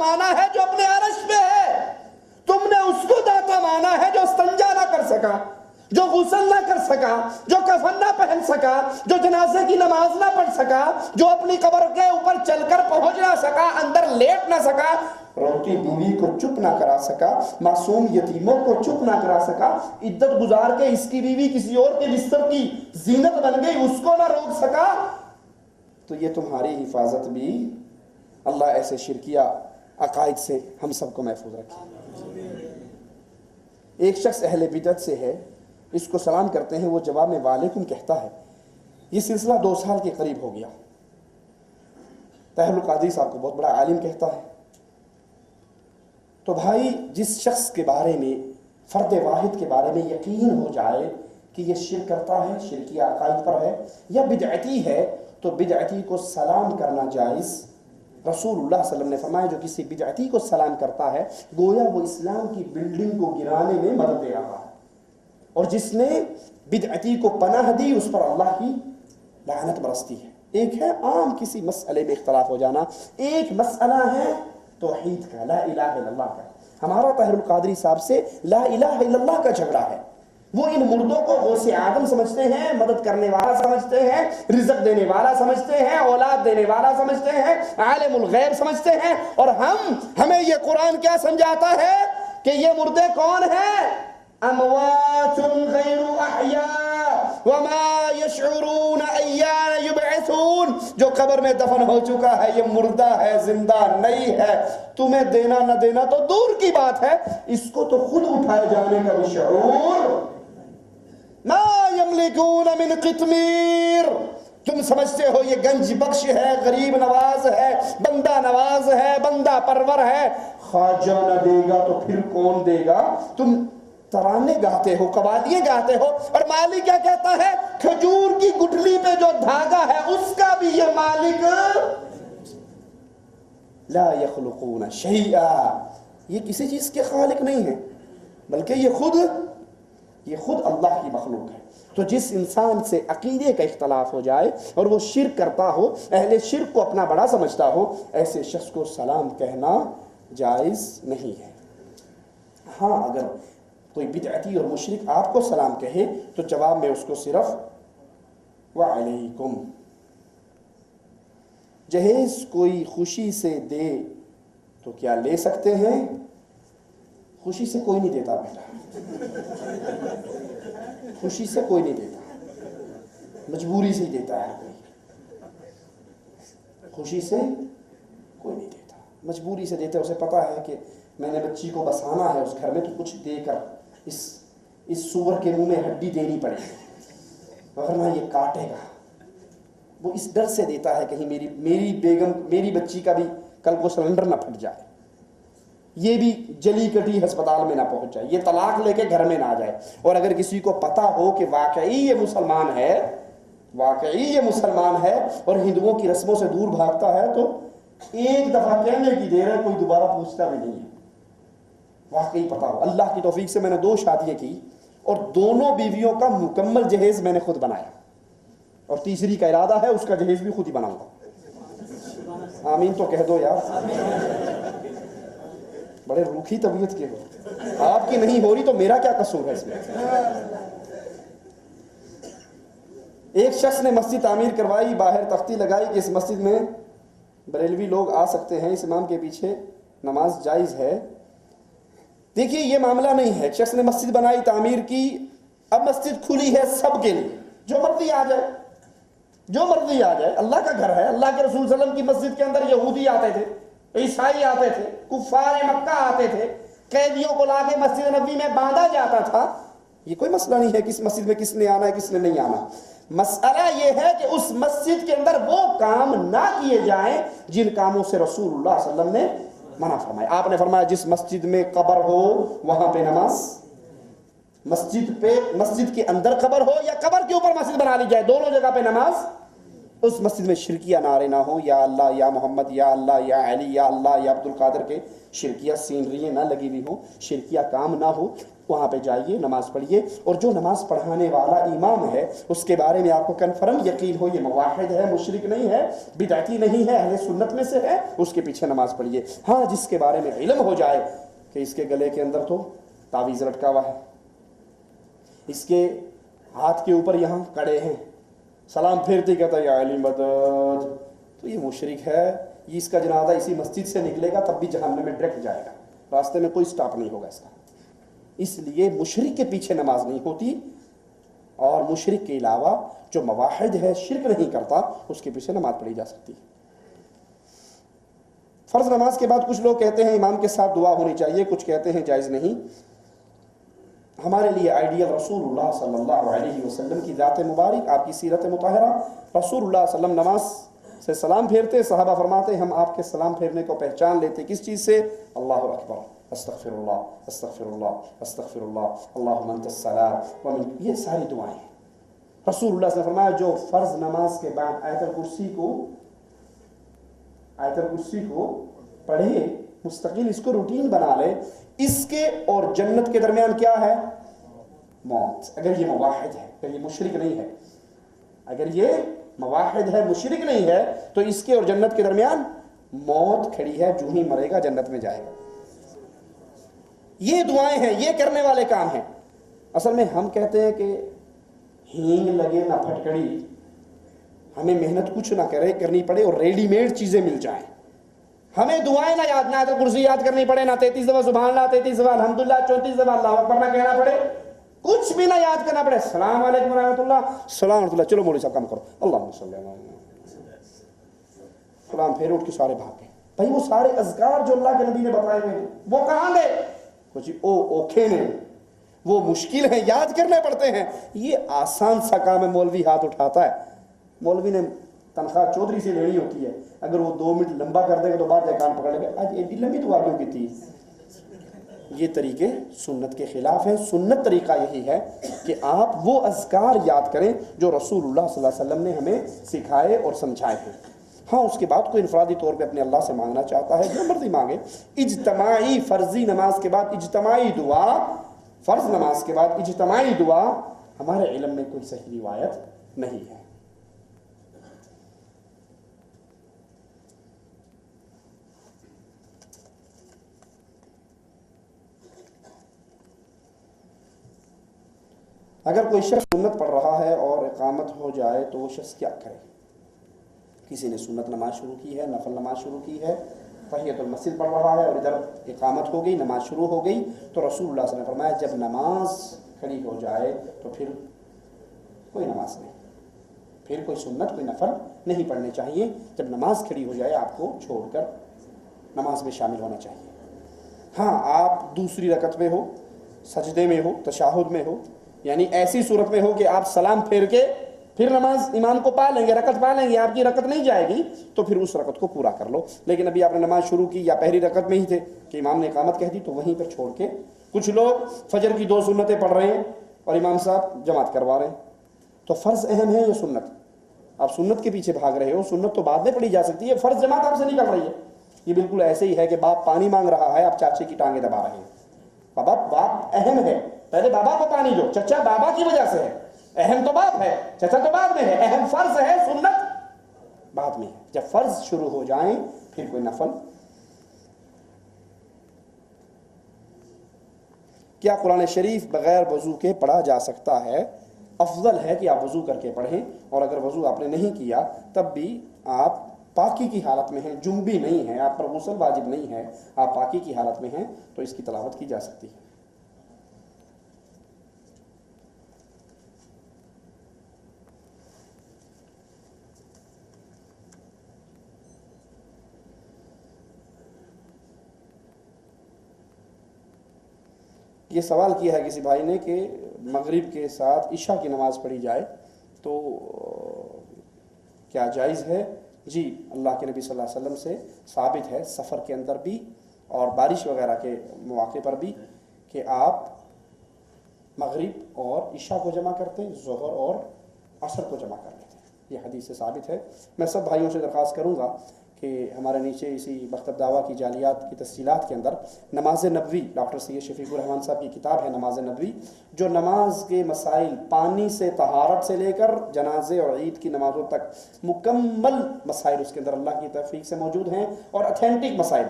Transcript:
مانا ہے جو اپنے عرش پہ ہے، تم نے اس کو داتا مانا ہے جو استنجا نہ کر سکا، جو غسل نہ کر سکا، جو کفن نہ پہن سکا، جو جنازے کی نماز نہ پڑھ سکا، جو اپنی قبر کے اوپر چل کر پہنچ نہ سکا، اندر لیٹ نہ سکا، روتی بیوی کو چپ نہ کرا سکا، معصوم یتیموں کو چپ نہ کرا سکا، عدت گزار کے اس کی بیوی کسی اور کے بستر کی زینت بن گئی اس کو نہ روک سکا، تو یہ تمہاری حفاظت بھی اللہ ایسے شرکیہ عقائد سے ہم سب کو محفوظ رکھے۔ ایک شخص اہل بدعت سے ہے، اس کو سلام کرتے ہیں، وہ جواب میں وعلیکم کہتا ہے۔ یہ سلسلہ 2 سال کے قریب ہو گیا۔ طاہر القادری صاحب کو بہت بڑا عالم کہتا ہے۔ تو بھائی جس شخص کے بارے میں، فرد واحد کے بارے میں یقین ہو جائے کہ یہ شرک کرتا ہے، شرکیہ عقائد پر ہے یا بدعتی ہے، تو بدعتی کو سلام کرنا جائز۔ رسول اللہ صلی اللہ علیہ وسلم نے فرمایا جو کسی بدعتی کو سلام کرتا ہے گویا وہ اسلام کی بلڈنگ کو گرانے میں مدد دے رہا ہے، اور جس نے بدعتی کو پناہ دی اس پر اللہ کی لعنت برستی ہے۔ ایک ہے عام کسی مسئلے میں اختلاف ہو جانا، ایک مسئلہ ہے توحید کا، لا الہ الا اللہ کا۔ ہمارا طاہر القادری صاحب سے لا الہ الا اللہ کا جھگڑا ہے۔ وہ ان مردوں کو غوث اعظم سمجھتے ہیں، مدد کرنے والا سمجھتے ہیں، رزق دینے والا سمجھتے ہیں، اولاد دینے والا سمجھتے ہیں، عالم الغیب سمجھتے ہیں، اور ہمیں یہ قرآن کیا سمجھاتا ہے کہ یہ مردے کون ہیں؟ اموات غیر احیاء وما یشعرون ایان یبعثون، جو قبر میں دفن ہو چکا ہے یہ مردہ ہے، زندہ نہیں ہے۔ تمہیں دینا نہ دینا تو دور کی بات ہے، اس کو تو خود اٹھائے جانے کا بھی شعور ما یملکون من قطمیر۔ تم سمجھتے ہو یہ گنج بخش ہے، غریب نواز ہے، بندہ نواز ہے، بندہ پرور ہے، خواجہ نہ دے گا تو پھر کون دے گا؟ تم ترانے گاتے ہو، قوالیاں گاتے ہو، اور مالک کیا کہتا ہے؟ کھجور کی گٹھلی پہ جو دھاگا ہے اس کا بھی یہ مالک لا یخلقون شیئا، یہ کسی چیز کے خالق نہیں ہے بلکہ یہ خود اللہ کی مخلوق ہے۔ تو جس انسان سے عقیدے کا اختلاف ہو جائے اور وہ شرک کرتا ہو، اہل شرک کو اپنا بڑا سمجھتا ہو، ایسے شخص کو سلام کہنا جائز نہیں ہے۔ ہاں اگر کوئی بدعتی اور مشرک آپ کو سلام کہے تو جواب میں اس کو صرف وعلیکم۔ جہیز کوئی خوشی سے دے تو کیا لے سکتے ہیں؟ خوشی سے کوئی نہیں دیتا بیٹا، خوشی سے کوئی نہیں دیتا، مجبوری سے ہی دیتا ہے کوئی۔ خوشی سے کوئی نہیں دیتا، مجبوری سے دیتا ہے، اسے پتا ہے کہ میں نے بچی کو بسانا ہے اس گھر میں تو کچھ دے کر اس سور کے منہ میں ہڈی دینی پڑے گی ورنہ یہ کاٹے گا۔ وہ اس ڈر سے دیتا ہے کہیں میری بیگم، میری بچی کا بھی کل کو سلنڈر نہ پھٹ جائے، یہ بھی جلی کٹی ہسپتال میں نہ پہنچ جائے، یہ طلاق لے کے گھر میں نہ آ جائے۔ اور اگر کسی کو پتا ہو کہ واقعی یہ مسلمان ہے اور ہندوؤں کی رسموں سے دور بھاگتا ہے تو ایک دفعہ کہنے کی دیر ہے، کوئی دوبارہ پوچھتا بھی نہیں ہے۔ واقعی پتا ہو، اللہ کی توفیق سے میں نے 2 شادیاں کی اور دونوں بیویوں کا مکمل جہیز میں نے خود بنایا، اور تیسری کا ارادہ ہے اس کا جہیز بھی خود ہی بناؤں گا۔ آمین تو کہہ دو یار، بڑے روکھی طبیعت کے ہو، آپ کی نہیں ہو رہی تو میرا کیا قصور ہے اس میں؟ ایک شخص نے مسجد تعمیر کروائی، باہر تختی لگائی کہ اس مسجد میں بریلوی لوگ آ سکتے ہیں، اس امام کے پیچھے نماز جائز ہے۔ دیکھیے یہ معاملہ نہیں ہے، ایک شخص نے مسجد بنائی، تعمیر کی، اب مسجد کھلی ہے سب کے لیے، جو مرضی آ جائے، جو مرضی آ جائے، اللہ کا گھر ہے۔ اللہ کے رسول صلی اللہ علیہ وسلم کی مسجد کے اندر یہودی آتے تھے، عیسائی آتے تھے، کفار مکہ آتے تھے، قیدیوں کو لا کے مسجد نبوی میں باندھا جاتا تھا۔ یہ کوئی مسئلہ نہیں ہے کس مسجد میں کس نے آنا ہے کس نے نہیں آنا، مسئلہ یہ ہے کہ اس مسجد کے اندر وہ کام نہ کیے جائیں جن کاموں سے رسول اللہ صلی اللہ علیہ وسلم نے منع فرمایا۔ آپ نے فرمایا جس مسجد میں قبر ہو وہاں پہ نماز، مسجد کے اندر قبر ہو یا قبر کے اوپر مسجد بنا لی جائے، دونوں جگہ پہ نماز۔ اس مسجد میں شرکیہ نعرے نہ ہو، یا اللہ یا محمد یا اللہ یا علی یا اللہ یا عبد القادر کے شرکیہ سینریاں نہ لگی ہوئی ہوں، شرکیہ کام نہ ہو۔ وہاں پہ جائیے نماز پڑھیے، اور جو نماز پڑھانے والا امام ہے اس کے بارے میں آپ کو کنفرم یقین ہو یہ موحد ہے، مشرک نہیں ہے، بدعتی نہیں ہے، اہل سنت میں سے ہے، اس کے پیچھے نماز پڑھیے۔ ہاں جس کے بارے میں علم ہو جائے کہ اس کے گلے کے اندر تو تعویذ لٹکا ہوا ہے، اس کے ہاتھ کے اوپر یہاں کڑے ہیں، سلام پھیرتے کہتا ہے یا علی مدد، تو یہ مشرک ہے، یہ اس کا جنازہ اسی مسجد سے نکلے گا تب بھی جہنم میں ڈائریکٹ جائے گا، راستے میں کوئی سٹاپ نہیں ہوگا اس کا۔ اس لیے مشرک کے پیچھے نماز نہیں ہوتی، اور مشرک کے علاوہ جو موحد ہے، شرک نہیں کرتا، اس کے پیچھے نماز پڑھی جا سکتی ہے۔ فرض نماز کے بعد کچھ لوگ کہتے ہیں امام کے ساتھ دعا ہونی چاہیے، کچھ کہتے ہیں جائز نہیں۔ ہمارے لیے آئیڈیل رسول اللہ صلی اللہ علیہ وسلم کی ذات مبارک، آپ کی سیرت مطہرہ۔ رسول اللہ صلی اللہ علیہ وسلم نماز سے سلام پھیرتے، صحابہ فرماتے ہم آپ کے سلام پھیرنے کو پہچان لیتے کس چیز سے؟ اللہ اکبر، استغفر اللہ، استغفر اللہ، استغفر اللہ، اللہم انت السلام ومن، یہ ساری دعائیں ہیں۔ رسول اللہ صلی اللہ علیہ وسلم نے فرمایا جو فرض نماز کے بعد آیت الکرسی کو پڑھے، مستقل اس کو روٹین بنا لے، اس کے اور جنت کے درمیان کیا ہے؟ موت۔ اگر یہ موحد ہے، اگر یہ مشرک نہیں ہے، اگر یہ موحد ہے، مشرک نہیں ہے، تو اس کے اور جنت کے درمیان موت کھڑی ہے، جو ہی مرے گا جنت میں جائے گا۔ یہ دعائیں ہیں، یہ کرنے والے کام ہیں۔ اصل میں ہم کہتے ہیں کہ ہینگ لگے نہ پھٹکڑی، ہمیں محنت کچھ نہ کرنی پڑے اور ریڈی میڈ چیزیں مل جائیں، ہمیں دعائیں نہ یاد، نہ آیت الکرسی یاد کرنی پڑے، نہ 33 دفعہ سبحان اللہ، 33 دفعہ الحمدللہ، 34 دفعہ اللہ اکبر نہ کہنا پڑے، کچھ بھی نہ یاد کرنا پڑے، السلام علیکم ورحمۃ اللہ، السلام ورحمۃ اللہ، چلو مولوی صاحب کام کرو، اللہم صلی اللہ علیہ وسلم، سلام پھیر اٹھ کے سارے بھاگ گئے۔ بھائی وہ سارے اذکار جو اللہ کے نبی نے بتائے ہوئے ہیں وہ کہاں گئے؟ کچھ اوکھے نے، وہ مشکل ہیں، یاد کرنے پڑتے ہیں۔ یہ آسان سا کام ہے، مولوی ہاتھ اٹھاتا ہے، مولوی نے تنخواہ چودھری سے لینی ہوتی ہے، اگر وہ 2 منٹ لمبا کر دے گا تو بعد جائے کان پکڑ لے گا، آج ایڈی لمبی دعا کیوں کی تھی؟ یہ طریقے سنت کے خلاف ہیں۔ سنت طریقہ یہی ہے کہ آپ وہ اذکار یاد کریں جو رسول اللہ صلی اللہ علیہ وسلم نے ہمیں سکھائے اور سمجھائے ہیں۔ ہاں اس کے بعد کوئی انفرادی طور پہ اپنے اللہ سے مانگنا چاہتا ہے، جو مرضی مانگے۔ اجتماعی فرضی نماز کے بعد اجتماعی دعا، فرض نماز کے بعد اجتماعی دعا ہمارے علم میں کوئی صحیح روایت نہیں ہے۔ اگر کوئی شخص سنت پڑھ رہا ہے اور اقامت ہو جائے تو وہ شخص کیا کرے؟ کسی نے سنت نماز شروع کی ہے، نفل نماز شروع کی ہے، تحیۃ المسجد پڑھ رہا ہے اور ادھر اقامت ہو گئی، نماز شروع ہو گئی، تو رسول اللہ صلی اللہ علیہ وسلم نے فرمایا جب نماز کھڑی ہو جائے تو پھر کوئی نماز نہیں، پھر کوئی سنت کوئی نفل نہیں پڑھنے چاہیے۔ جب نماز کھڑی ہو جائے آپ کو چھوڑ کر نماز میں شامل ہونا چاہیے۔ ہاں آپ دوسری رکعت میں ہو، سجدے میں ہو، تشہد میں ہو، یعنی ایسی صورت میں ہو کہ آپ سلام پھیر کے پھر نماز امام کو پا لیں گے، رکعت پا لیں گے، آپ کی رکعت نہیں جائے گی، تو پھر اس رکعت کو پورا کر لو۔ لیکن ابھی آپ نے نماز شروع کی یا پہلی رکعت میں ہی تھے کہ امام نے اقامت کہہ دی تو وہیں پر چھوڑ کے، کچھ لوگ فجر کی 2 سنتیں پڑھ رہے ہیں اور امام صاحب جماعت کروا رہے ہیں، تو فرض اہم ہے یا سنت؟ آپ سنت کے پیچھے بھاگ رہے ہو، سنت تو بعد میں پڑھی جا سکتی ہے، فرض جماعت آپ سے نکل رہی ہے۔ یہ بالکل ایسے ہی ہے کہ باپ پانی مانگ رہا ہے، آپ چاچے کی ٹانگیں دبا رہے ہیں۔ باپ اہم ہے، پہلے بابا کو پانی دو، چچا بابا کی وجہ سے ہے، اہم تو باپ ہے، چچا تو بعد میں ہے، اہم فرض ہے، سنت بعد میں ہے۔ جب فرض شروع ہو جائیں پھر کوئی نفل۔ کیا قرآن شریف بغیر وضو کے پڑھا جا سکتا ہے؟ افضل ہے کہ آپ وضو کر کے پڑھیں، اور اگر وضو آپ نے نہیں کیا تب بھی آپ پاکی کی حالت میں ہیں، جنبی نہیں ہے، آپ پر غسل واجب نہیں ہے، آپ پاکی کی حالت میں ہیں تو اس کی تلاوت کی جا سکتی ہے۔ یہ سوال کیا ہے کسی بھائی نے کہ مغرب کے ساتھ عشاء کی نماز پڑھی جائے تو کیا جائز ہے؟ جی، اللہ کے نبی صلی اللہ علیہ وسلم سے ثابت ہے، سفر کے اندر بھی اور بارش وغیرہ کے مواقع پر بھی، کہ آپ مغرب اور عشاء کو جمع کرتے، ظہر اور عصر کو جمع کر لیتے۔ یہ حدیث سے ثابت ہے۔ میں سب بھائیوں سے درخواست کروں گا کہ ہمارے نیچے اسی مکتب دعویٰ کی جعلیات کی تفصیلات کے اندر نماز نبوی، ڈاکٹر سید شفیق الرحمان صاحب کی کتاب ہے نماز نبوی، جو نماز کے مسائل پانی سے طہارت سے لے کر جنازے اور عید کی نمازوں تک مکمل مسائل اس کے اندر اللہ کی توفیق سے موجود ہیں، اور اتھینٹک مسائل